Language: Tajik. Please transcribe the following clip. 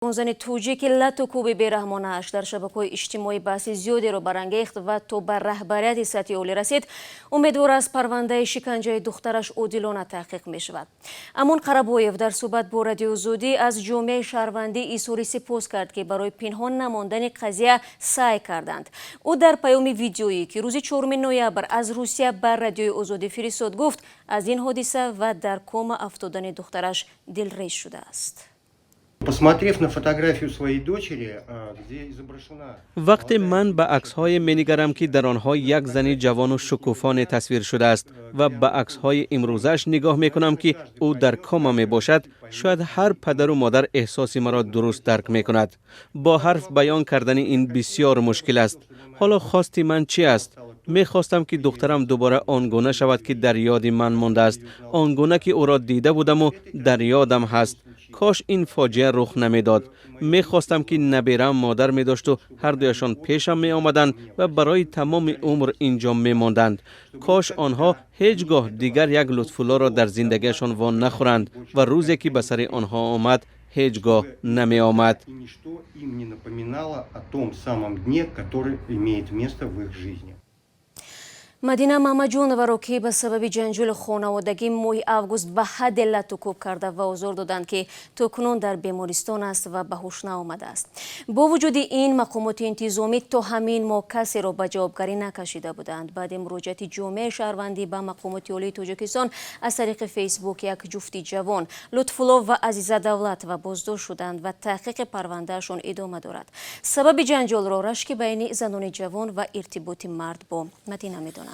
ҷавонзани тоҷик латукуби бераҳмонааш дар шабакаҳои иҷтимоӣ баҳси зиёдеро барангехт ва то ба раҳбарияти сатҳи оли расид, умедвор аз парвандаи шиканҷаи духтараш одилона таҳқиқ мешавад. Амон Қаробоев дар суҳбат бо Радиои Озодӣ аз ҷомеаи шаҳрвандӣ изҳори сипос кард, ки барои пинҳон намондани қазия саъй карданд. ӯ дар паёми видеоие, ки рӯзи 4 ноябр аз Русия ба Радиои Озодӣ фиристод, гуфт аз ин ҳодиса ва дар кома афтодани духтараш дилреш шудааст. Посмотрев на фотографию своей дочери, где изображена... وقتی من به عکس‌های می‌نگرم که در آنها یک زن جوان و شکوفانه تصویر شده است و به عکس‌های امروزش نگاه می‌کنم که او در کام می‌باشد، شاید هر پدر و مادر احساس مرا درست درک می‌کند. با حرف بیان کردن این بسیار مشکل است. حالا خواستی من چی است؟ می‌خواستم که دخترم دوباره آنگونه شود که در یاد من مانده است، آنگونه که او را دیده بودم و در یادم هست. کاش این فاجعه رخ نمیداد. میخواستم که نبیرم مادر میداشت و هر دویشان پیشم می آمدند و برای تمام عمر اینجا می ماندند. کاش آنها هیچگاه دیگر یک لطف‌الله را در زندگیشان وان نخورند و روزی که به سر آنها آمد هیچگاه نمی آمد. мадина муҳаммадҷоноваро ки ба сабаби ҷанҷоли хонаводагӣ моҳи август ба ҳадде латукӯб карда ва озор доданд, ки токунун дар бемористон аст ва ба ҳуш наомадааст. бо вуҷуди ин мақомоти интизомӣ то ҳамин моҳ касеро ба ҷавобгарӣ накашида буданд. баъди муроҷиати ҷомеаи шаҳрвандӣ ба мақомоти олии тоҷикистон аз тариқи фейсбук як ҷуфти ҷавон лутфулло ва азиза давлатова боздошт шуданд ва таҳқиқи парвандаашон идома дорад. сабаби ҷанҷолро рашки байни занони ҷавон ва иртиботи мард бо Мадина медонанд.